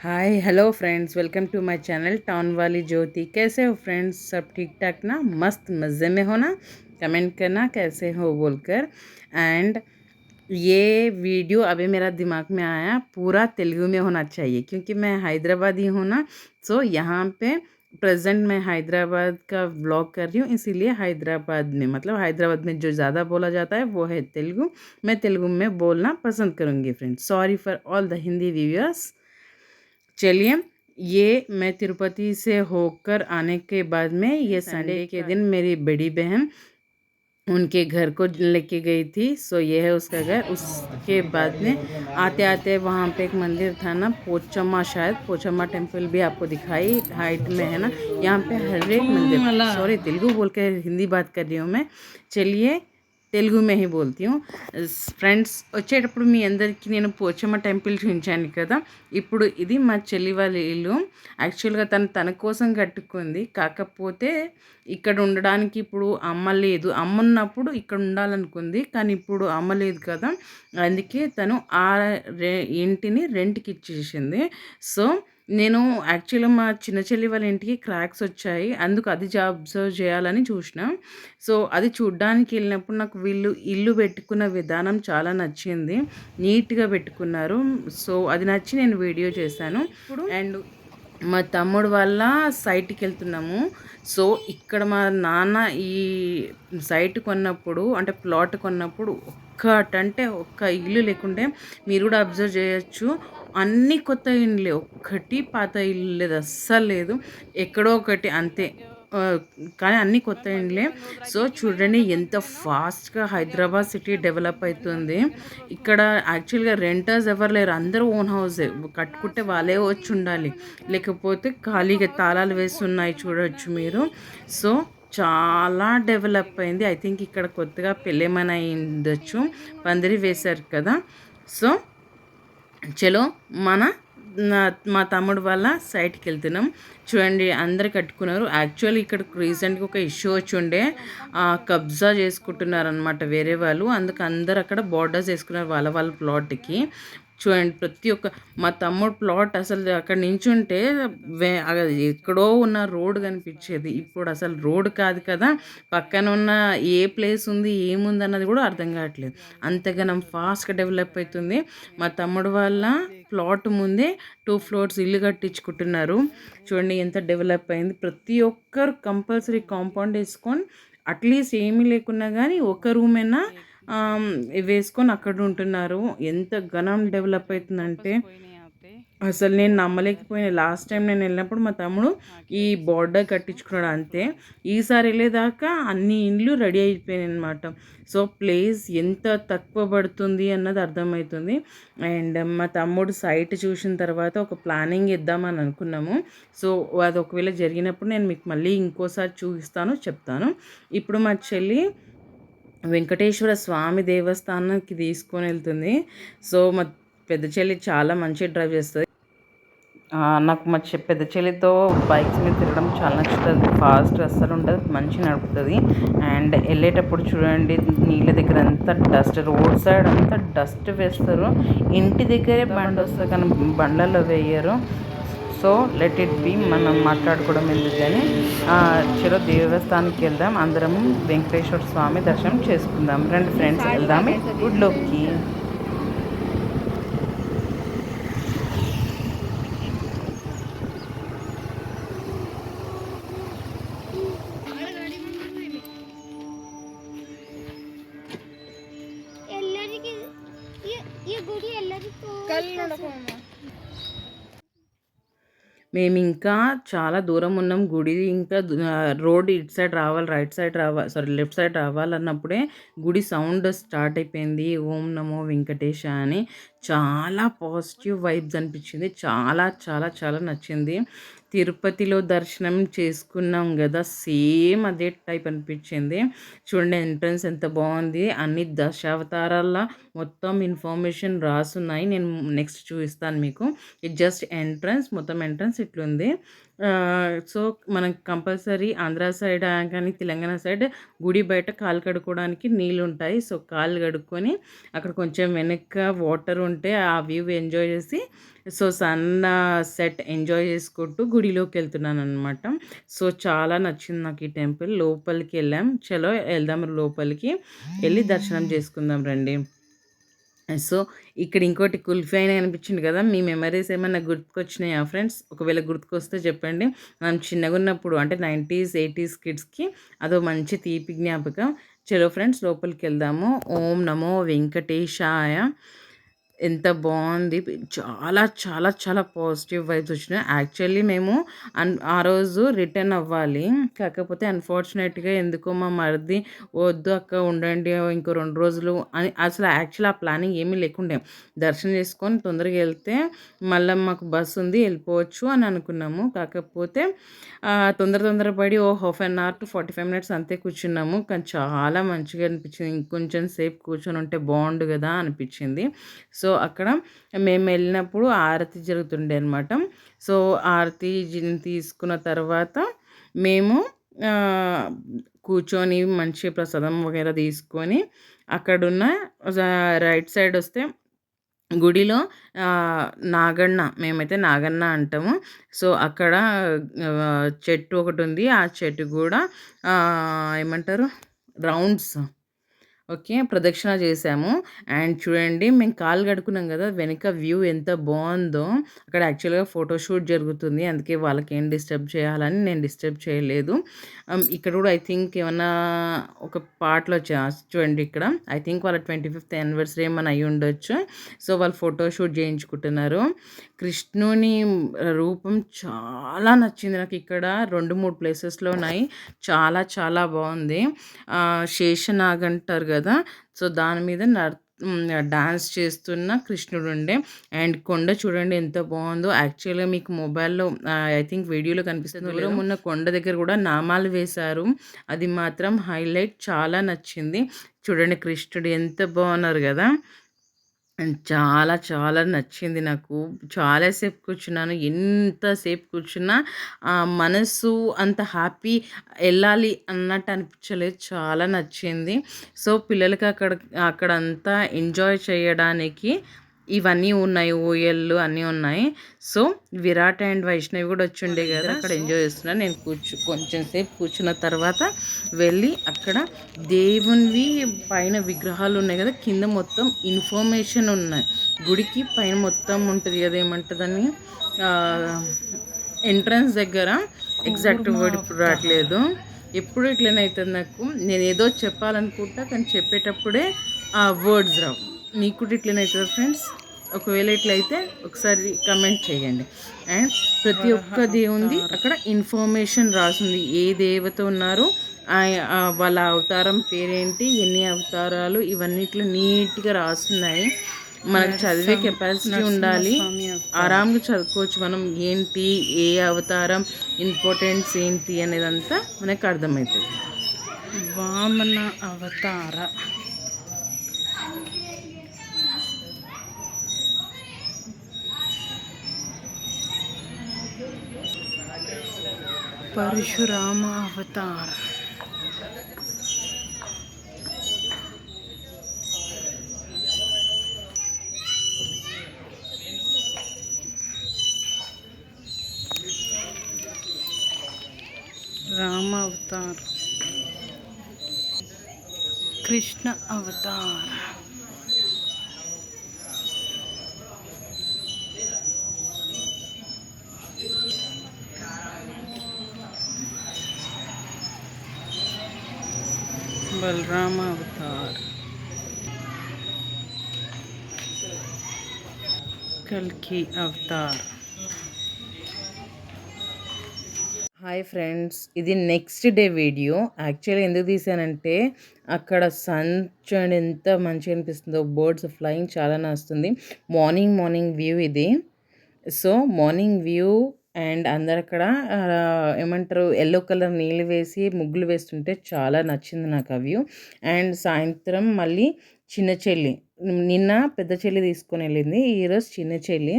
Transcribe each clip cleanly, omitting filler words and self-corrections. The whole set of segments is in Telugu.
Hi hello friends, welcome to my channel town वाली ज्योति। कैसे हो फ्रेंड्स? सब ठीक ठाक ना? मस्त मज़े में हो ना? कमेंट करना कैसे हो बोलकर। एंड ये वीडियो अभी मेरा दिमाग में आया, पूरा तेलुगु में होना चाहिए क्योंकि मैं हैदराबादी हूँ ना। सो यहाँ पे प्रेजेंट मैं हैदराबाद का व्लॉग कर रही हूँ, इसीलिए हैदराबाद में मतलब हैदराबाद में जो ज़्यादा बोला जाता है वो है तेलुगु। मैं तेलुगु में बोलना पसंद करूँगी friends. Sorry for all the Hindi viewers. चलिए, ये मैं तिरुपति से होकर आने के बाद में ये संडे के दिन मेरी बड़ी बहन उनके घर को लेके गई थी। सो ये है उसका घर। उसके बाद में आते आते वहाँ पे एक मंदिर था ना, पोचम्मा, शायद पोचम्मा टेम्पल भी आपको दिखाई हाइट में है ना। यहाँ पे हर एक मंदिर, सॉरी तेलुगु बोल के हिंदी बात कर रही हूँ मैं। चलिए తెలుగు में ही बोलती हूँ। ఫ్రెండ్స్, వచ్చేటప్పుడు మీ అందరికీ నేను పోచమ్మ టెంపుల్ చూపించాను కదా. ఇప్పుడు ఇది మా చెల్లి వాళ్ళ ఇల్లు. యాక్చువల్గా తన కోసం కట్టుకుంది. కాకపోతే ఇక్కడ ఉండడానికి ఇప్పుడు అమ్మ లేదు. అమ్మ ఉన్నప్పుడు ఇక్కడ ఉండాలనుకుంది, కానీ ఇప్పుడు అమ్మ లేదు కదా, అందుకే తను ఆ ఇంటిని రెంట్కి ఇచ్చేసింది. సో నేను యాక్చువల్గా మా చిన్న చెల్లి వాళ్ళ ఇంటికి క్రాక్స్ వచ్చాయి, అందుకు అది అబ్జర్వ్ చేయాలని చూసిన. సో అది చూడ్డానికి వెళ్ళినప్పుడు నాకు వీళ్ళు ఇల్లు పెట్టుకున్న విధానం చాలా నచ్చింది. నీట్గా పెట్టుకున్నారు. సో అది నచ్చి నేను వీడియో చేశాను. ఇప్పుడు అండ్ మా తమ్ముడు వాళ్ళ సైట్కి వెళ్తున్నాము. సో ఇక్కడ మా నాన్న ఈ సైట్ కొన్నప్పుడు, అంటే ప్లాట్ కొన్నప్పుడు ఒక్కటంటే ఒక్క ఇల్లు లేకుంటే, మీరు కూడా అబ్జర్వ్ చేయొచ్చు, అన్నీ కొత్త ఇండ్లే, ఒక్కటి పాత ఇల్లు లేదు, అస్సలు లేదు. ఎక్కడో ఒకటి అంతే. కానీ అన్నీ కొత్త ఇండ్లే. సో చూడండి ఎంత ఫాస్ట్గా హైదరాబాద్ సిటీ డెవలప్ అవుతుంది. ఇక్కడ యాక్చువల్గా రెంటర్స్ ఎవరు లేరు, అందరూ ఓన్ హౌసే. కట్టుకుంటే వాళ్ళే వచ్చి ఉండాలి, లేకపోతే ఖాళీగా తాళాలు వేసి ఉన్నాయి చూడవచ్చు మీరు. సో చాలా డెవలప్ అయింది. ఐ థింక్ ఇక్కడ కొత్తగా పెళ్ళేమైనా అయిండొచ్చు, పందిరి వేశారు కదా. సో చలో మా తమ్ముడు వాళ్ళ సైట్కి వెళ్తున్నాం. చూడండి అందరు కట్టుకున్నారు. యాక్చువల్లీ ఇక్కడ రీసెంట్గా ఒక ఇష్యూ వచ్చి ఉండే, కబ్జా చేసుకుంటున్నారు అనమాట వేరే వాళ్ళు. అందుకు అందరు అక్కడ బార్డర్స్ వేసుకున్నారు వాళ్ళ వాళ్ళ ప్లాట్కి. చూడండి ప్రతి ఒక్క మా తమ్ముడు ప్లాట్ అసలు అక్కడ నించుంటే ఎక్కడో ఉన్న రోడ్ కనిపించేది. ఇప్పుడు అసలు రోడ్ కాదు కదా, పక్కన ఉన్న ఏ ప్లేస్ ఉంది ఏముంది అన్నది కూడా అర్థం కావట్లేదు. అంతగానం ఫాస్ట్గా డెవలప్ అవుతుంది. మా తమ్ముడు వాళ్ళ ప్లాట్ ముందే 2 ఫ్లోర్స్ ఇల్లు కట్టించుకుంటున్నారు. చూడండి ఎంత డెవలప్ అయింది. ప్రతి ఒక్కరు కంపల్సరీ కాంపౌండ్ వేసుకొని, అట్లీస్ట్ ఏమీ లేకున్నా కానీ ఒక రూమ్ అయినా వేసుకొని అక్కడ ఉంటున్నారు. ఎంత ఘనం డెవలప్ అవుతుందంటే అసలు నేను నమ్మలేకపోయినా. లాస్ట్ టైం నేను వెళ్ళినప్పుడు మా తమ్ముడు ఈ బార్డర్ కట్టించుకున్నాడు అంతే. ఈసారి వెళ్ళేదాకా అన్ని ఇండ్లు రెడీ అయిపోయినాయి అనమాట. సో ప్లేస్ ఎంత తక్కువ పడుతుంది అన్నది అర్థమవుతుంది. అండ్ మా తమ్ముడు సైట్ చూసిన తర్వాత ఒక ప్లానింగ్ ఇద్దామని అనుకున్నాము. సో అది ఒకవేళ జరిగినప్పుడు నేను మీకు మళ్ళీ ఇంకోసారి చూపిస్తాను, చెప్తాను. ఇప్పుడు మా చెల్లి వెంకటేశ్వర స్వామి దేవస్థానానికి తీసుకొని వెళ్తుంది. సో మా పెద్ద చెల్లి చాలా మంచిగా డ్రైవ్ చేస్తుంది. నాకు మా పెద్ద చెల్లితో బైక్స్ మీద తిరగడం చాలా నచ్చుతుంది. ఫాస్ట్ అస్సలు ఉండదు, మంచిగా నడుపుతుంది. అండ్ వెళ్ళేటప్పుడు చూడండి నీళ్ళ దగ్గర అంతా డస్ట్, రోడ్ సైడ్ అంతా డస్ట్ వేస్తారు. ఇంటి దగ్గరే బండి వస్తుంది కానీ బండ్లలో వేయరు. సో లెట్ ఇట్ బి, మనం మాట్లాడుకోవడం ఎందుకు కానీ చలో దేవస్థానానికి వెళ్దాం. అందరం వెంకటేశ్వర స్వామి దర్శనం చేసుకుందాం. రండి ఫ్రెండ్స్ వెళ్దాం గుడిలోకి. మేము ఇంకా చాలా దూరం ఉన్నాం గుడి. ఇంకా రోడ్ ఇటు సైడ్ రావాలి, రైట్ సైడ్ రావాలి, సారీ లెఫ్ట్ సైడ్ రావాలన్నప్పుడే గుడి సౌండ్ స్టార్ట్ అయిపోయింది, ఓం నమో వెంకటేశ అని. చాలా పాజిటివ్ వైబ్స్ అనిపించింది. చాలా చాలా చాలా నచ్చింది. తిరుపతిలో దర్శనం చేసుకున్నాం కదా, సేమ్ అదే టైప్ అనిపించింది. చూడండి ఎంట్రన్స్ ఎంత బాగుంది. అన్ని దశావతారాల మొత్తం ఇన్ఫర్మేషన్ రాసున్నాయి. నేను నెక్స్ట్ చూపిస్తాను మీకు. ఇది జస్ట్ ఎంట్రన్స్, మొత్తం ఎంట్రన్స్ ఇట్లుంది. సో, మనం కంపల్సరీ ఆంధ్ర సైడ్ కానీ, తెలంగాణ సైడ్ గుడి బయట కాళ్ళు కడుక్కోవడానికి నీళ్ళుంటాయి. సో, కాళ్ళు కడుక్కొని అక్కడ కొంచెం వెనక వాటర్ ఉంటే ఆ వ్యూ ఎంజాయ్ చేసి, సో, సెట్ ఎంజాయ్ చేసుకుంటూ గుడిలోకెళ్తున్నాననమాట. సో, చాలా నచ్చింది నాకు ఈ టెంపుల్. లోపలికెళ్ళాం. చలో ఎళ్దాం లోపలికి. ఎళ్లి దర్శనం చేసుకుందాం రండి. సో, ఇక్కడ ఇంకోటి కుల్ఫీ అని అనిపించింది కదా! మీ మెమరీస్ ఏమన్నా గుర్తుకొచ్చినాయా ఫ్రెండ్స్? ఒకవేళ గుర్తుకొస్తే చెప్పండి. మనం చిన్నగున్నప్పుడు అంటే 90స్, 80స్ కిడ్స్‌కి అదో మంచి తీపి జ్ఞాపకం. చలో ఫ్రెండ్స్ లోపలికెళ్దాము. ఓం నమో వెంకటేశాయ. ఎంత బావుంది. చాలా, చాలా, చాలా పాజిటివ్ వైబ్స్ వచ్చినాయి. యాక్చువల్లీ మేము ఆ రోజు రిటర్న్ అవ్వాలి. కాకపోతే అన్‌ఫార్చునేట్‌గా ఎందుకో మా మరిది "వద్దు అక్క ఉండండి ఇంకో 2 రోజులు" అని అసలు యాక్చువల్ ఆ ప్లానింగ్ ఏమీ లేకుండే. దర్శనం చేసుకొని తొందరగా ఎళ్తే మళ్ళా మాకు బస్ ఉంది ఎళ్ళిపోవచ్చు అని అనుకున్నాము. కాకపోతే తొందర పడి ఓ half an hour to 45 minutes అంతే కూర్చున్నాము. కానీ చాలా మంచిగా అనిపించింది. ఇంకొంచెం సేపు కూర్చొనుంటే బావుండు గదా! అనిపించింది. సో, అక్కడ మేమెళ్ళినప్పుడు ఆరతి జరుగుతుండే అనమాట. సో, ఆరతి తీసుకున్న తర్వాత మేము ఆహ్, కూర్చొని మంచి ప్రసాదం వగైరా తీసుకొని అక్కడున్న రైట్ సైడొస్తే గుడిలో నాగన్న మేమైతే నాగన్న అంటాము. సో, అక్కడ చెట్టు ఒకటుంది. ఆ చెట్టు గూడా ఏమంటారు రౌండ్స్ ఓకే. ప్రదక్షిణ చేశాము. అండ్ చూడండి మేము కాళ్ళు కడుక్కున్నాం గదా! వెనక వ్యూ ఎంత బావుందో. అక్కడ యాక్చువల్‌గా ఫోటోషూట్ జరుగుతుంది. అందుకే వాళ్ళకేం డిస్టర్బ్ చేయాలని నేను డిస్టర్బ్ చేయలేదు. ఇక్కడ గూడా ఐ థింక్ ఏమన్నా ఒక పాటలో చూడండి ఇక్కడ. ఐ థింక్ వాళ్ళ 25థ్ యానివర్సరీ ఏమన్నా అయ్యుండొచ్చు. సో, వాళ్ళు ఫోటోషూట్ చేయించుకుంటున్నారు. కృష్ణుని రూపం చాలా నచ్చింది నాకిక్కడ. 2, 3 ప్లేసెస్‌లో ఉన్నాయి. చాలా చాలా బావుంది. శేషనాగ్ అంటారు గదా! సో, దాని మీద డాన్స్ చేస్తున్న కృష్ణుడుండే. అండ్ కొండ చూడండి ఎంత బావుందో. యాక్చువల్‌గా మీకు మొబైల్‌లో ఐ థింక్ వీడియోలో కనిపిస్తుందో లేదో ఉన్న కొండ దగ్గర గూడా నామాలు వేశారు. అది మాత్రం హైలైట్ చాలా నచ్చింది. చూడండి కృష్ణుడు ఎంత బావున్నారు గదా! చాలా చాలా నచ్చింది నాకు. చాలా సేపు కూర్చున్నాను. ఎంతసేపు కూర్చున్నా మనసు అంత హ్యాపీ ఎళ్ళాలి అన్నట్టు అనిపించలేదు. చాలా నచ్చింది. సో, పిల్లలకి అక్కడంతా ఎంజాయ్ చేయడానికి ఇవన్నీ ఉన్నాయి. ఊయల్లు అన్నీ ఉన్నాయి. సో, విరాట్ అండ్ వైష్ణవి గూడా వచ్చుండే గదా! అక్కడ ఎంజాయ్ చేస్తున్నారు. నేను కొంచెం సేపు కూర్చున్న తర్వాత వెళ్ళి అక్కడ దేవునివి పైన విగ్రహాలున్నాయి గదా! కింద మొత్తం ఇన్ఫర్మేషన్ ఉన్నాయి. గుడికి పైన మొత్తం ఉంటది గదా! ఏమంటదని ఎంట్రన్స్ దగ్గర ఎగ్జాక్ట్ వర్డ్ ఇప్పుడు రావట్లేదు. ఎప్పుడు ఇట్లనే అయితది నాకు. నేనేదో చెప్పాలనుకుంటా కానీ చెప్పేటప్పుడే ఆ వర్డ్స్ రావు. మీకు కూడా ఇట్లనే అయితదా ఫ్రెండ్స్? ఒకవేళ ఇట్లయితే ఒకసారి కమెంట్ చేయండి. అండ్ ప్రతి ఒక్క దేవునిది అక్కడ ఇన్ఫర్మేషన్ రాసుంది. ఏ దేవత ఉన్నారో వాళ్ళ అవతారం పేరేంటి, ఎన్ని అవతారాలు ఇవన్నిట్లో నీట్‌గా రాసున్నాయి. మనకు చదివే కెపాసిటీ ఉండాలి. ఆరాంగా చదువుకోవచ్చు మనం. ఏంటి, ఏ అవతారం, ఇంపార్టెన్స్ ఏంటి అనేదంతా మనకు అర్థమవుతుంది. వామన అవతార పరశురామ అవతార राम अवतार कृष्ण अवतार बलराम अवतार कल्कि अवतार హాయ్ ఫ్రెండ్స్, ఇది నెక్స్ట్ డే వీడియో. యాక్చువల్గా ఎందుకు తీసానంటే అక్కడ సన్ చూడండి ఎంత మంచిగా అనిపిస్తుందో. బర్డ్స్ ఫ్లయింగ్ చాలా వస్తుంది. మార్నింగ్ వ్యూ ఇది. సో మార్నింగ్ వ్యూ అండ్ అందరక్కడ ఏమంటారు యెల్లో కలర్ నీళ్ళు వేసి ముగ్గులు వేస్తుంటే చాలా నచ్చింది నాకు ఆ వ్యూ. అండ్ సాయంత్రం మళ్ళీ చిన్న చెల్లి, నిన్న పెద్ద చెల్లి తీసుకొని వెళ్ళింది, ఈరోజు చిన్న చెల్లి.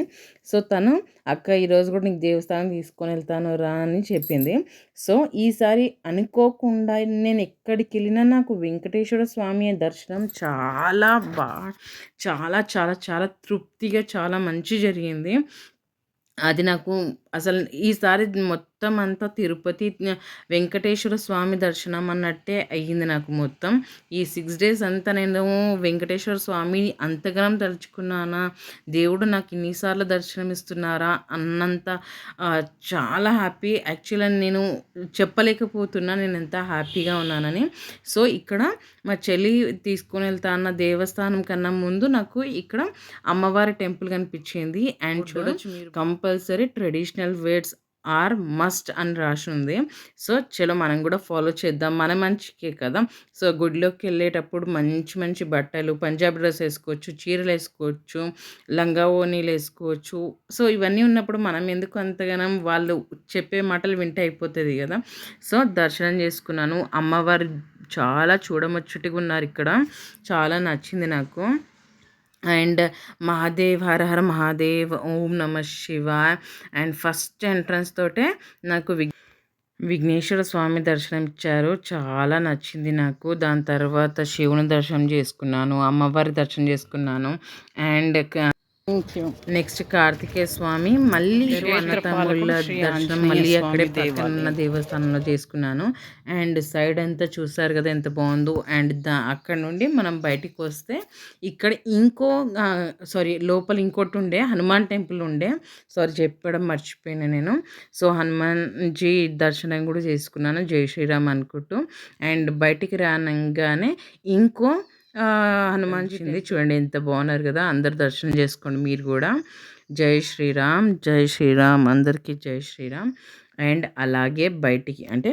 సో తను అక్క ఈరోజు కూడా నీకు దేవస్థానం తీసుకొని వెళ్తాను రా అని చెప్పింది. సో ఈసారి అనుకోకుండా నేను ఎక్కడికి వెళ్ళినా నాకు వెంకటేశ్వర స్వామి దర్శనం చాలా చాలా చాలా చాలా తృప్తిగా చాలా మంచి జరిగింది. అది నాకు అసలు ఈసారి మొత్తం అంతా తిరుపతి వెంకటేశ్వర స్వామి దర్శనం అన్నట్టే అయ్యింది నాకు మొత్తం. ఈ 6 డేస్ అంతా నేను వెంకటేశ్వర స్వామిని అంతగానం తలుచుకున్నానా, దేవుడు నాకు ఇన్ని సార్లు దర్శనం ఇస్తున్నారా అన్నంత చాలా హ్యాపీ. యాక్చువల్‌గా నేను చెప్పలేకపోతున్నా నేనెంత హ్యాపీగా ఉన్నానని. సో, ఇక్కడ మా చెల్లి తీసుకొని వెళ్తా అన్న దేవస్థానం కన్నా ముందు నాకు ఇక్కడ అమ్మవారి టెంపుల్ కనిపించింది. అండ్ చూడొచ్చు మీరు, compulsory traditional wears are must అని రాసి ఉంది. సో చలో మనం కూడా ఫాలో చేద్దాం, మన మంచికే కదా. సో గుడిలోకి వెళ్ళేటప్పుడు మంచి మంచి బట్టలు, పంజాబీ డ్రెస్ వేసుకోవచ్చు, చీరలు వేసుకోవచ్చు, లంగా ఓణీలు వేసుకోవచ్చు. సో ఇవన్నీ ఉన్నప్పుడు మనం ఎందుకు అంతగానం వాళ్ళు చెప్పే మాటలు వింటే అయిపోతుంది కదా. సో దర్శనం చేసుకున్నాను. అమ్మవారు చాలా చూడముచ్చటగా ఉన్నారు ఇక్కడ, చాలా నచ్చింది నాకు. అండ్ మహాదేవ్, హర హర మహాదేవ్, ఓం నమ శివాయ్. అండ్ ఫస్ట్ ఎంట్రన్స్ తోటే నాకు విఘ్నేశ్వర స్వామి దర్శనం ఇచ్చారు, చాలా నచ్చింది నాకు. దాని తర్వాత శివుని దర్శనం చేసుకున్నాను, అమ్మవారి దర్శనం చేసుకున్నాను. అండ్ నెక్స్ట్ కార్తికేయ స్వామి, మళ్ళీ అన్నతమ్ముళ్ళ దర్శనం మళ్ళీ అక్కడే పక్కన దేవస్థానంలో చేసుకున్నాను. అండ్ సైడ్ అంతా చూసారు కదా ఎంత బాగుందో. అండ్ అక్కడ నుండి మనం బయటికి వస్తే ఇక్కడ లోపల ఇంకోటి ఉండే హనుమాన్ టెంపుల్ ఉండే, చెప్పడం మర్చిపోయినా నేను. సో హనుమాన్జీ దర్శనం కూడా చేసుకున్నాను, జై శ్రీరామ్ అనుకుంటూ. అండ్ బయటికి రానంగానే ఇంకో హనుమాన్జీ చూడండి ఎంత బాగున్నారు కదా. అందరు దర్శనం చేసుకోండి మీరు కూడా. జై శ్రీరామ్, జై శ్రీరామ్, అందరికీ జై శ్రీరామ్. అండ్ అలాగే బయటికి అంటే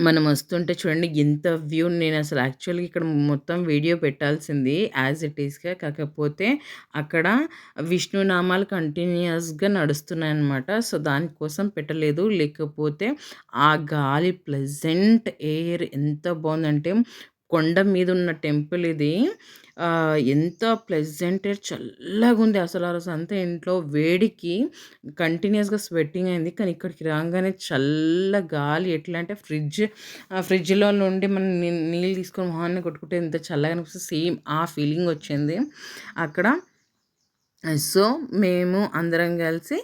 మనం వస్తుంటే చూడండి ఎంత వ్యూ. నేను అసలు యాక్చువల్గా ఇక్కడ మొత్తం వీడియో పెట్టాల్సింది యాజ్ ఇట్ ఈస్గా, కాకపోతే అక్కడ విష్ణు నామాలు కంటిన్యూస్గా నడుస్తున్నాయి అన్నమాట. సో దానికోసం పెట్టలేదు. లేకపోతే ఆ గాలి ప్లెజెంట్ ఎయిర్ ఎంత బాగుందంటే, కొండ మీద ఉన్న టెంపుల్ ఇది. ఎంత ప్లెజెంట్ ఎయిర్, చల్లగా ఉంది అసలు. ఆ రోజు అంతా ఇంట్లో వేడికి కంటిన్యూస్గా స్వెట్టింగ్ అయింది, కానీ ఇక్కడికి రాగానే చల్ల గాలి. ఎట్లా అంటే ఫ్రిడ్జ్లో నుండి మనం నీళ్ళు తీసుకొని మొహాన్ని కొట్టుకుంటే ఎంత చల్లగా అనిపిస్తుంది, సేమ్ ఆ ఫీలింగ్ వచ్చింది అక్కడ. సో మేము అందరం కలిసి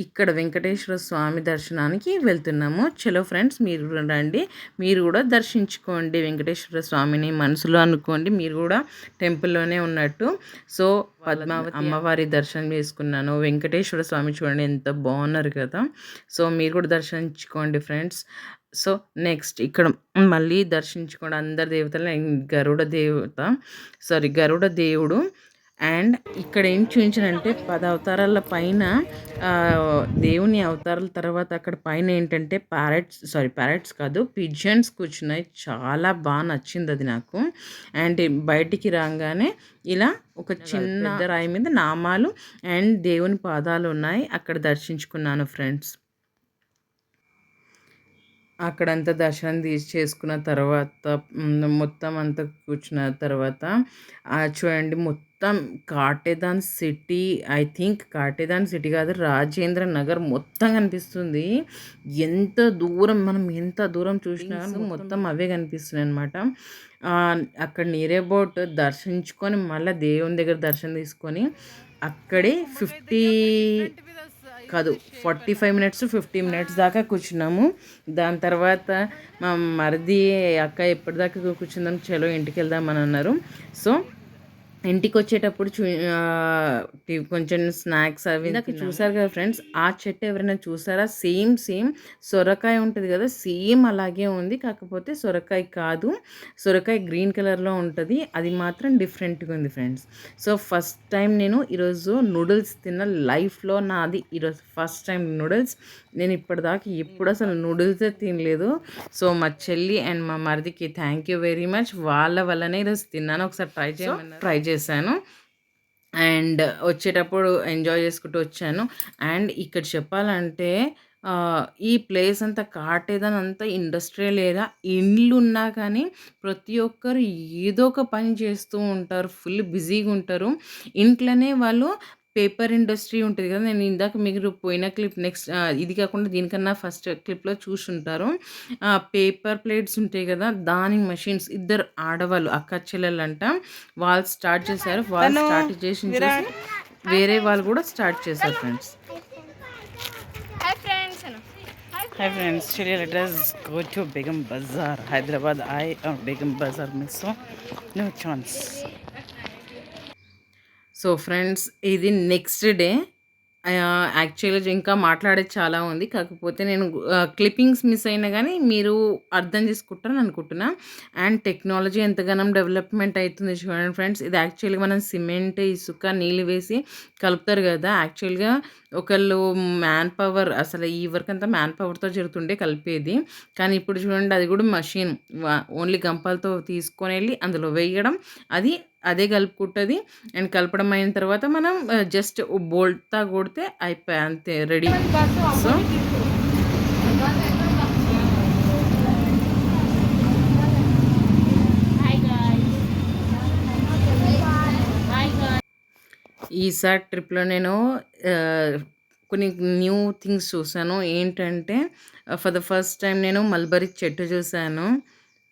ఇక్కడ వెంకటేశ్వర స్వామి దర్శనానికి వెళ్తున్నాము. చలో ఫ్రెండ్స్, మీరు రండి, మీరు కూడా దర్శించుకోండి వెంకటేశ్వర స్వామిని. మనసులో అనుకోండి మీరు కూడా టెంపుల్లోనే ఉన్నట్టు. సో పద్మావతి అమ్మవారి దర్శనం చేసుకున్నాను. వెంకటేశ్వర స్వామి చూడండి ఎంత బాగున్నారు కదా. సో మీరు కూడా దర్శించుకోండి ఫ్రెండ్స్. సో నెక్స్ట్ ఇక్కడ మళ్ళీ దర్శించుకోండి అందరి దేవతలు. గరుడ దేవుడు. అండ్ ఇక్కడ ఏం చూపించానంటే 10 అవతారాల పైన దేవుని అవతారాల తర్వాత అక్కడ పైన ఏంటంటే ప్యారెట్స్ కాదు, పిజన్స్ కూర్చున్నాయి. చాలా బాగా నచ్చింది అది నాకు. అండ్ బయటికి రాగానే ఇలా ఒక చిన్న రాయి మీద నామాలు అండ్ దేవుని పాదాలు ఉన్నాయి, అక్కడ దర్శించుకున్నాను ఫ్రెండ్స్. అక్కడంతా దర్శనం చేసుకున్న తర్వాత మొత్తం అంతా కూర్చున్న తర్వాత చూడండి మొత్తం Katedan city, I think Katedan city కాదు, రాజేంద్ర నగర్ మొత్తం కనిపిస్తుంది. ఎంత దూరం చూసినా మొత్తం అవే కనిపిస్తున్నాయి అనమాట. అక్కడ నియర్ అబౌట్ దర్శించుకొని మళ్ళీ దేవుని దగ్గర దర్శనం తీసుకొని అక్కడే 45 మినిట్స్ 50 మినిట్స్ దాకా కూర్చున్నాము. దాని తర్వాత మా మరిది అక్క ఎప్పటిదాకా కూర్చుందాం, చలో ఇంటికి వెళ్దామని అన్నారు. సో ఇంటికి వచ్చేటప్పుడు కొంచెం స్నాక్స్ అవి ఇందాక చూసారు కదా ఫ్రెండ్స్. ఆ చెట్టు ఎవరైనా చూసారా? సేమ్ సొరకాయ ఉంటుంది కదా, సేమ్ అలాగే ఉంది. కాకపోతే సొరకాయ కాదు, సొరకాయ గ్రీన్ కలర్లో ఉంటుంది, అది మాత్రం డిఫరెంట్గా ఉంది ఫ్రెండ్స్. సో ఫస్ట్ టైం నేను ఈరోజు నూడిల్స్ తిన్న లైఫ్లో నాది. ఈరోజు ఫస్ట్ టైం నూడిల్స్. నేను ఇప్పటిదాకా ఎప్పుడు అసలు నూడిల్సే తినలేదు. సో మా చెల్లి అండ్ మా మరిదికి థ్యాంక్ యూ వెరీ మచ్. వాళ్ళ వల్లనే ఈరోజు తిన్నాను. ఒకసారి ట్రై చేశాను. అండ్ వచ్చేటప్పుడు ఎంజాయ్ చేసుకుంటూ వచ్చాను. అండ్ ఇక్కడ చెప్పాలంటే ఈ ప్లేస్ అంతా కాటేదాన్ అంతా ఇండస్ట్రియల్ ఏరియా. ఇండ్లున్నా కానీ ప్రతి ఒక్కరు ఏదో ఒక పని చేస్తూ ఉంటారు. ఫుల్ బిజీగా ఉంటారు. ఇంట్లోనే వాళ్ళు పేపర్ ఇండస్ట్రీ ఉంటది కదా! నేను ఇందాక మీరు పోయిన క్లిప్ ఇది కాకుండా దీనికన్నా ఫస్ట్ క్లిప్‌లో చూసుంటారు. పేపర్ ప్లేట్స్ ఉంటాయి కదా! దాని మెషిన్స్ ఇద్దరు ఆడవాళ్ళు అక్క చెల్లెలంట. వాళ్ళు స్టార్ట్ చేశారు. వాళ్ళు తను స్టార్ట్ చేసింది చూసి విరాట్ వేరే వాళ్ళు కూడా స్టార్ట్ చేశారు friends. Hi friends, today let us go to Begum Bazaar, Hyderabad. Begum Bazaar miss, so no chance. So friends ఇది నెక్స్ట్ డే. యాక్చువల్‌గా ఇంకా మాట్లాడేది చాలా ఉంది. కాకపోతే నేను క్లిప్పింగ్స్ మిస్ అయినా గానీ మీరు అర్థం చేసుకుంటారని అనుకుంటున్నా. అండ్ టెక్నాలజీ ఎంతగానం డెవలప్‌మెంట్ అయితుంది చూడండి ఫ్రెండ్స్. ఇది యాక్చువల్‌గా మనం సిమెంట్, ఇసుక, నీళ్ళు వేసి కలుపుతారు గదా! యాక్చువల్‌గా ఒకళ్ళు మ్యాన్ పవర్ అసలు ఈ వర్క్ అంతా మ్యాన్ పవర్‌తో జరుగుతుండే కలిపేది. కానీ ఇప్పుడు చూడండి అది కూడా మషిన్. ఓన్లీ గంపలతో తీసుకొనెళ్ళి అందులో వేయడం. అదే కలుపుకుంటది. అండ్ కలపడం అయిన తర్వాత మనం జస్ట్ బోల్తా కొడితే అయిపాయే అంతే రెడీ. సో ఈసారి ట్రిప్‌లో నేను కొన్ని న్యూ థింగ్స్ చూసాను. ఏంటంటే ఫర్ ద ఫస్ట్ టైమ్ నేను మల్బరీ చెట్టు చూసాను.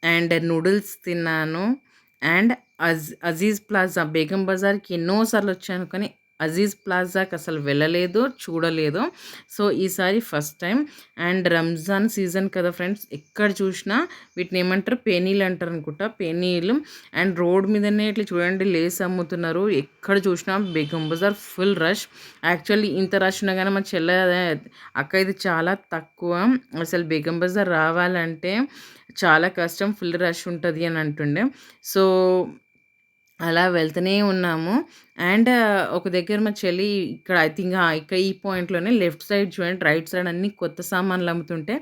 అండ్ నూడిల్స్ తిన్నాను. అండ్ అజీజ్ ప్లాజా బేగం బజార్‌కి ఎన్నో సార్లు వచ్చాను. కానీ అజీజ్ ప్లాజాకి అసలు వెళ్ళలేదు, చూడలేదు. సో, ఈసారి first time. And Ramzan season కదా ఫ్రెండ్స్! ఎక్కడ చూసినా వీటిని ఏమంటారు పేనీలు అంటారనుకుంటా. పేనీలు. అండ్ రోడ్ మీదనే ఇట్లా చూడండి లేస్ అమ్ముతున్నారు. ఎక్కడ చూసినా Begum Bazar full rush. Actually ఇంత రష్ ఉన్నా గానీ మా చెల్లె అక్క ఇది చాలా తక్కువ. అసలు బేగం బజార్ రావాలంటే చాలా కష్టం. ఫుల్ రష్ ఉంటది అని అంటుండే. సో, అలా వెళ్తూనే ఉన్నాము. అండ్ ఒక దగ్గర మా చెల్లి ఇక్కడ ఐ థింక్ ఇక్కడ ఈ పాయింట్‌లోనే లెఫ్ట్ సైడ్ చూడండి, రైట్ సైడ్ అన్నీ కొత్త సామాన్లు అమ్ముతుంటే,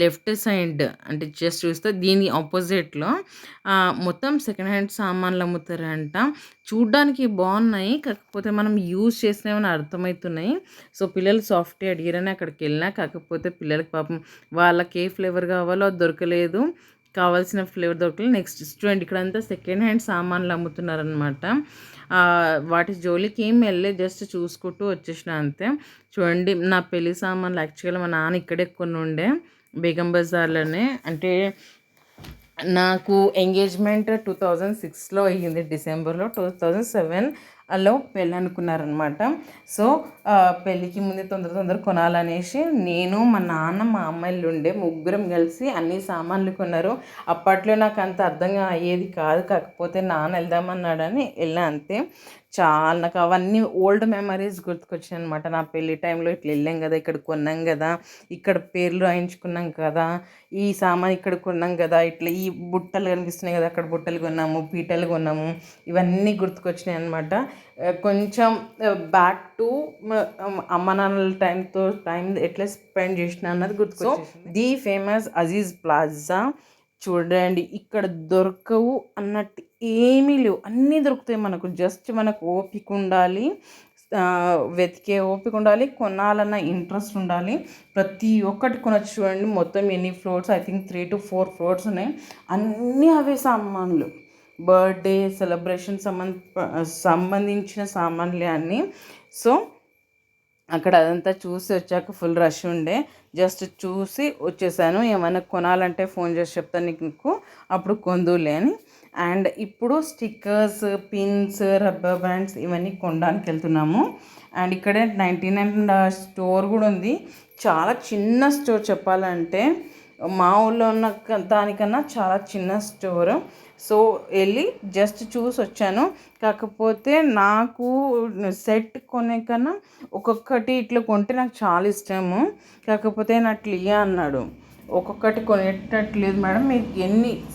లెఫ్ట్ సైడ్ అంటే జస్ట్ చూస్తే దీని అపోజిట్‌లో మొత్తం సెకండ్ హ్యాండ్ సామాన్లు అమ్ముతారంట. చూడ్డానికి బాగున్నాయి. కాకపోతే మనం యూజ్ చేసినవని అర్థమవుతున్నాయి. సో, పిల్లలు సాఫ్ట్‌గా అడిగారని అక్కడికెళ్ళినా. కాకపోతే పిల్లలకి పాపం వాళ్ళకి ఏ ఫ్లేవర్ కావాలో అది దొరకలేదు. కావాల్సిన ఫ్లేవర్ దొరకలేదు. నెక్స్ట్ చూడండి ఇక్కడంతా సెకండ్ హ్యాండ్ సామాన్లు అమ్ముతున్నారనమాట. వాటి జోలికి ఏం వెళ్ళలేదు. జస్ట్ చూసుకుంటూ వచ్చేసిన అంతే. చూడండి నా పెళ్లి సామాన్లు యాక్చువల్‌గా మా నాన్న ఇక్కడే కొనుండే బేగం బజార్‌లోనే. అంటే నాకు ఎంగేజ్మెంట్ 2006లో అయ్యింది డిసెంబర్‌లో. 2007లో పెళ్ళి అనుకున్నారనమాట. సో, పెళ్ళికి ముందే తొందర కొనాలనేసి నేను, మా నాన్న, మా అమ్మాయిలుండే ముగ్గురం కలిసి అన్ని సామాన్లు కొన్నారు. అప్పట్లో నాకు అంత అర్థంగా అయ్యేది కాదు. కాకపోతే నాన్న వెళ్దామన్నాడని వెళ్ళా అంతే. నాకు అవన్నీ ఓల్డ్ మెమరీస్ గుర్తుకొచ్చాయనమాట. నా పెళ్లి టైంలో ఇట్లా వెళ్ళాం కదా, ఇక్కడ కొన్నాం కదా, ఇక్కడ పేర్లు రాయించుకున్నాం కదా, ఈ సామాన్ ఇక్కడ కొన్నాం కదా, ఇట్లా ఈ బుట్టలు కనిపిస్తున్నాయి కదా, అక్కడ బుట్టలు కొన్నాము, పీటలు కొన్నాము, ఇవన్నీ గుర్తుకొచ్చినాయి అనమాట. కొంచెం బ్యాక్ టు అమ్మ నాన్నల టైం ఎట్లా స్పెండ్ చేసిన అన్నది గుర్తుకొచ్చేసింది. ది ఫేమస్ అజీజ్ ప్లాజా చూడండి. ఇక్కడ దొరకవు అన్నట్టు ఏమీ లేవు. అన్నీ దొరుకుతాయి మనకు. జస్ట్ మనకు ఓపిక ఉండాలి, వెతికే ఓపిక ఉండాలి, కొనాలన్న ఇంట్రెస్ట్ ఉండాలి. ప్రతి ఒక్కటి కొనొచ్చు. చూడండి మొత్తం ఎన్ని floors, I think 3 to 4 floors ఉన్నాయి. అన్నీ అవే సామాన్లు. బర్త్డే సెలబ్రేషన్ సంబంధించిన సామాన్లే అన్నీ. సో, అక్కడ అదంతా చూసి వచ్చాక ఫుల్ రష్ ఉండే. జస్ట్ చూసి వచ్చేసాను. ఏమైనా కొనాలంటే ఫోన్ చేసి చెప్తాను నీకు, అప్పుడు కొందులే అని. అండ్ ఇప్పుడు స్టిక్కర్స్, పిన్స్, రబ్బర్ బ్యాండ్స్ ఇవన్నీ కొనడానికి వెళ్తున్నాము. అండ్ ఇక్కడే 99 స్టోర్ కూడా ఉంది. చాలా చిన్న స్టోర్ చెప్పాలంటే. మా ఊళ్ళో ఉన్న దానికన్నా చాలా చిన్న స్టోర్. సో, వెళ్ళి జస్ట్ చూసి వచ్చాను. కాకపోతే నాకు సెట్ కొనే కన్నా ఒక్కొక్కటి ఇట్లా కొంటే నాకు చాలా ఇష్టము. కాకపోతే అట్లా అన్నాడు. ఒక్కొక్కటి కొనేటట్లేదు మేడం, మీకు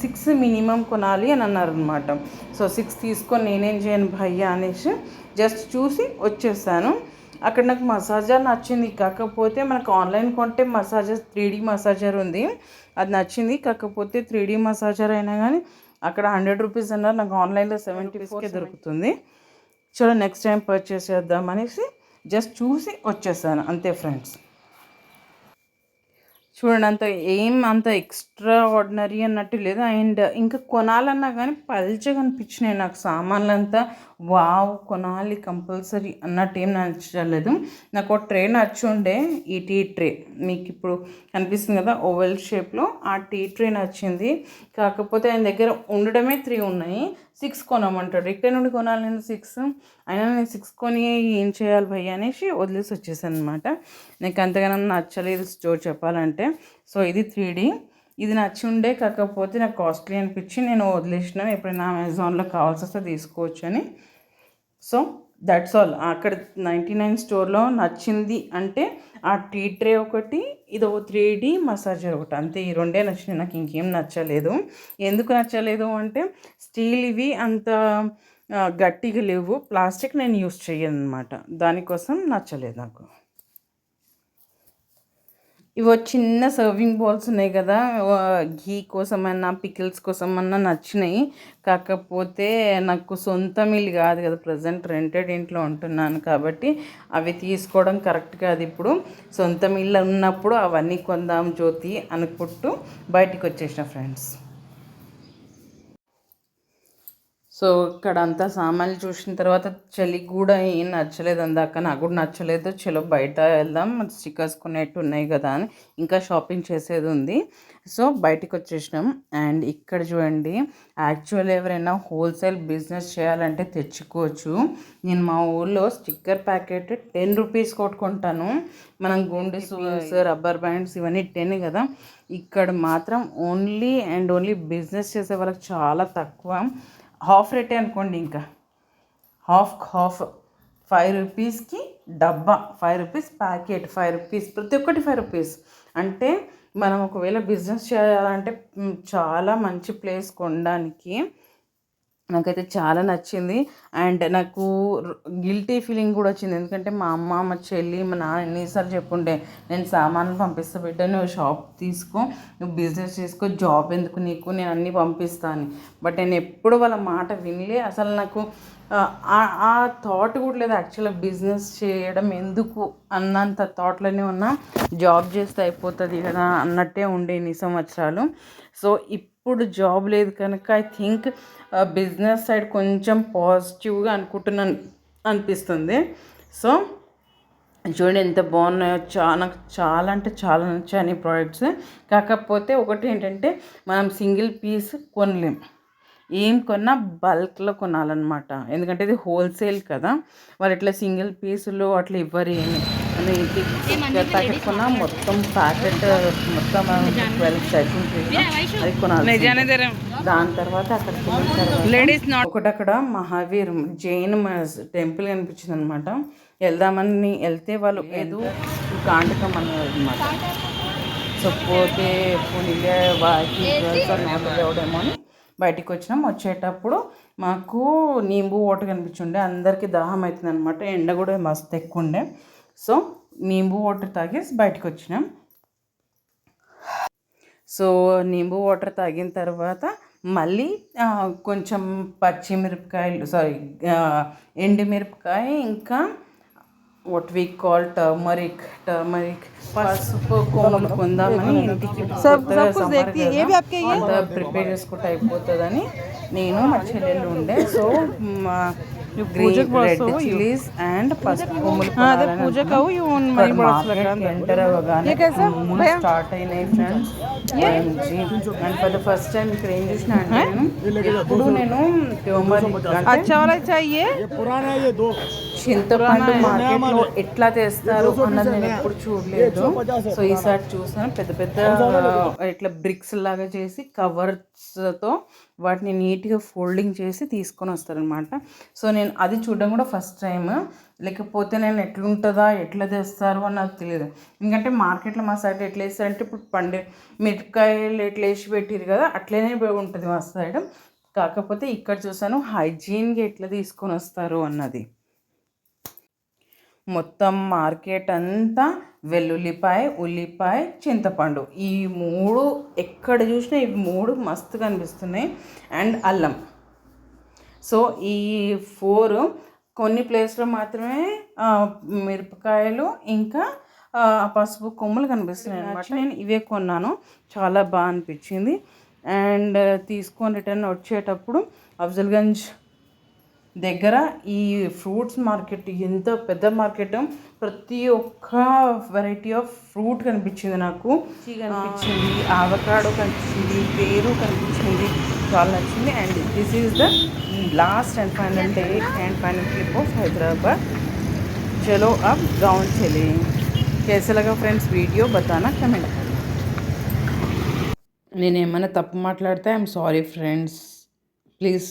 6 మినిమం కొనాలి అని అన్నారనమాట. సో, 6 తీసుకొని నేనేం చేయను భయ్యా అనేసి జస్ట్ చూసి వచ్చేసాను. అక్కడ నాకు మసాజర్ నచ్చింది. కాకపోతే మనకు ఆన్లైన్ కొంటే మసాజర్ 3D మసాజర్ ఉంది, అది నచ్చింది. కాకపోతే 3D మసాజర్ అయినా కానీ అక్కడ 100 రూపీస్ అన్నారు. నాకు ఆన్లైన్లో 74కే దొరుకుతుంది. చలో నెక్స్ట్ టైం పర్చేస్ చేద్దాం అనేసి జస్ట్ చూసి వచ్చేసాను అంతే ఫ్రెండ్స్. చూడండి అంత ఎక్స్ట్రా ఆర్డినరీ అన్నట్టు లేదు. అండ్ ఇంకా కొనాలన్నా కానీ పల్చగా అనిపించినాయి నాకు సామాన్లంతా. వావ్ కొనాలి కంపల్సరీ అన్నట్టు ఏం నచ్చలేదు నాకు. ఒక ట్రే నచ్చుండే, ఈ టీ ట్రే మీకు ఇప్పుడు కనిపిస్తుంది కదా ఓవెల్ షేప్లో, ఆ టీ ట్రే నచ్చింది. కాకపోతే ఆయన దగ్గర ఉండడమే 3 ఉన్నాయి, 6 కొనమంటాడు. ఇక్కడ నుండి కొనాలి నేను 6, అయినా నేను 6 కొని ఏం చేయాలి భయ్య అనేసి వదిలేసి వచ్చేసాను అనమాట. నాకు అంతగానో నచ్చలేదు స్టోర్ చెప్పాలంటే. సో ఇది 3D, ఇది నచ్చి ఉండే, కాకపోతే నాకు కాస్ట్లీ అనిపించి నేను వదిలేసినాను. ఎప్పుడైనా అమెజాన్లో కావాల్సి వస్తే తీసుకోవచ్చు అని. So that's all. అక్కడ 99 స్టోర్లో నచ్చింది అంటే ఆ టీ ట్రే ఒకటి, ఇది 3D మసాజర్ ఒకటి, అంతే. ఈ రెండే నచ్చినాయి నాకు, ఇంకేం నచ్చలేదు. ఎందుకు నచ్చలేదు అంటే స్టీల్ ఇవి అంత గట్టిగా లేవు, ప్లాస్టిక్ నేను యూస్ చేయను అనమాట, దానికోసం నచ్చలేదు నాకు. ఇవి చిన్న సర్వింగ్ బౌల్స్ ఉన్నాయి కదా, ఘీ కోసమన్నా పికిల్స్ కోసమన్నా నచ్చినాయి. కాకపోతే నాకు సొంతం ఇల్లు కాదు కదా, ప్రజెంట్ రెంటెడ్ ఇంట్లో ఉంటున్నాను కాబట్టి అవి తీసుకోవడం కరెక్ట్ కాదు. ఇప్పుడు సొంతం ఇల్లు ఉన్నప్పుడు అవన్నీ కొందాం జ్యోతి అనుకుంటూ బయటికి వచ్చేసిన ఫ్రెండ్స్. సో ఇక్కడ అంతా సామాన్లు చూసిన తర్వాత చలి కూడా ఏం నచ్చలేదు అందాక, నాకు కూడా నచ్చలేదు. చలో బయట వెళ్దాం, స్టిక్కర్స్ కొనేట్టు ఉన్నాయి కదా అని, ఇంకా షాపింగ్ చేసేది ఉంది. సో బయటికి వచ్చేసినాం. అండ్ ఇక్కడ చూడండి, యాక్చువల్ ఎవరైనా హోల్సేల్ బిజినెస్ చేయాలంటే తెచ్చుకోవచ్చు. నేను మా ఊళ్ళో స్టిక్కర్ ప్యాకెట్ 10 రూపీస్ కొట్టుకుంటాను. మనం గుండె సూస్, రబ్బర్ బ్యాండ్స్ ఇవన్నీ 10 కదా. ఇక్కడ మాత్రం ఓన్లీ అండ్ ఓన్లీ బిజినెస్ చేసే వాళ్ళకి చాలా తక్కువ, హాఫ్ రేటే అనుకోండి. ఇంకా హాఫ్ 5 రూపీస్కి డబ్బా, 5 రూపీస్ ప్యాకెట్, 5 రూపీస్ ప్రతి ఒక్కటి 5 రూపీస్. అంటే మనం ఒకవేళ బిజినెస్ చేయాలంటే చాలా మంచి ప్లేస్ కొనడానికి. నాకైతే చాలా నచ్చింది. అండ్ నాకు గిల్టీ ఫీలింగ్ కూడా వచ్చింది, ఎందుకంటే మా అమ్మ, మా చెల్లి, మా నాన్న ఎన్నిసార్లు చెప్పుండే, నేను సామాన్లు పంపిస్తా బిడ్డ, నువ్వు షాప్ తీసుకో, నువ్వు బిజినెస్ చేసుకో, జాబ్ ఎందుకు నీకు, నేను అన్నీ పంపిస్తాను. బట్ నేను ఎప్పుడు వాళ్ళ మాట వినలే. అసలు నాకు ఆ థాట్ కూడా లేదు యాక్చువల్గా బిజినెస్ చేయడం ఎందుకు అన్నంత థాట్లోనే ఉన్నా. జాబ్ చేస్తే అయిపోతుంది కదా అన్నట్టే ఉండే ఇన్ని సంవత్సరాలు. సో ఇప్పుడు జాబ్ లేదు కనుక ఐ థింక్ బిజినెస్ సైడ్ కొంచెం పాజిటివ్గా అనుకుంటున్నాను అనిపిస్తుంది. సో చూడండి ఎంత బాగున్నాయో, నాకు చాలా అంటే చాలా నచ్చాయి ప్రోడక్ట్స్. కాకపోతే ఒకటి ఏంటంటే మనం సింగిల్ పీస్ కొనలేం, ఏం కొన్నా బల్క్లో కొనాలన్నమాట. ఎందుకంటే ఇది హోల్సేల్ కదా, వాళ్ళు ఇట్లా సింగిల్ పీసులు అట్లా ఇవ్వరు. ఏమి ప్యాకెట్ కొన్నా మొత్తం ప్యాకెట్ మొత్తం 12 సెట్ ఉంటుంది, అది కొనాలి. దాని తర్వాత ఒకటి అక్కడ మహావీర్ జైన్ టెంపుల్ కనిపించింది అనమాట. వెళ్తే వాళ్ళు ఏదో కాంటకం అన్నారు అనమాట. సో పోతే పోనీలే ఎవడేమో అని బయటికి వచ్చినాం. వచ్చేటప్పుడు మాకు నీంబు వాటర్ కనిపించుండే, అందరికీ దాహం అవుతుంది అనమాట, ఎండ కూడా మస్తు ఎక్కువ ఉండే. సో నీంబు వాటర్ తాగేసి బయటకు వచ్చినాం. సో నీంబు వాటర్ తాగిన తర్వాత మళ్ళీ కొంచెం పచ్చిమిరపకాయలు ఎండుమిరపకాయ, ఇంకా వాట్ వీ కాల్ టర్మరిక్ పసుపు కొమ్ములు కొందామని ఇంటికి అంతా ప్రిపేర్ చేసుకుంటే అయిపోతుందని నేను మా చెల్లెళ్ళు ఉండే. సో రెడ్ చిల్లీస్ అండ్ పసుపు కొమ్ములు ఎంటర్ అవ్వగానే స్టార్ట్ అయినాయి friends. And for the first time ఇక్కడ ఏం చూసిన అంటే ఇప్పుడు నేను చింతపండు మార్కెట్లో ఎట్లా తెస్తారు అన్నది నేను ఎప్పుడు చూడలేదు. సో ఈసారి చూసాను, పెద్ద పెద్ద ఇట్లా బ్రిక్స్ లాగా చేసి కవర్స్తో వాటిని నీట్గా ఫోల్డింగ్ చేసి తీసుకొని వస్తారనమాట. సో నేను అది చూడడం కూడా ఫస్ట్ టైం. లేకపోతే నేను ఎట్లా తెస్తారు అని నాకు తెలియదు. ఎందుకంటే మార్కెట్లో మా సైడ్ ఎట్లా వేస్తారంటే ఇప్పుడు మిరపకాయలు ఎట్లా వేసి పెట్టిరు కదా అట్లనే ఉంటుంది మా సైడ్. కాకపోతే ఇక్కడ చూసాను హైజీన్గా ఎట్లా తీసుకొని వస్తారు అన్నది. మొత్తం మార్కెట్ అంతా వెల్లుల్లిపాయ, ఉల్లిపాయ, చింతపండు, ఈ 3 ఎక్కడ చూసినా ఇవి 3 మస్తు కనిపిస్తున్నాయి. అండ్ అల్లం. సో ఈ 4 కొన్ని ప్లేస్లో మాత్రమే మిరపకాయలు ఇంకా పసుపు కొమ్ములు కనిపిస్తున్నాయి అన్నమాట. నేను ఇవే కొన్నాను, చాలా బాగా అనిపించింది. అండ్ తీసుకొని రిటర్న్ వచ్చేటప్పుడు అఫ్జల్గంజ్ దగ్గర ఈ ఫ్రూట్స్ మార్కెట్, ఎంత పెద్ద మార్కెట్, ప్రతి ఒక్క వెరైటీ ఆఫ్ ఫ్రూట్ కనిపించింది నాకు. కనిపించింది, ఆవకాడో కనిపించింది, పేరు కనిపించింది, చాలా నచ్చింది. And this is the last and final day and final clip of Hyderabad. चलो अब गाँव चले. कैसे लगा फ्रेंड्स वीडियो बताना कमेंट. నేనేమైనా తప్పు మాట్లాడితే ఐఎమ్ సారీ ఫ్రెండ్స్, ప్లీజ్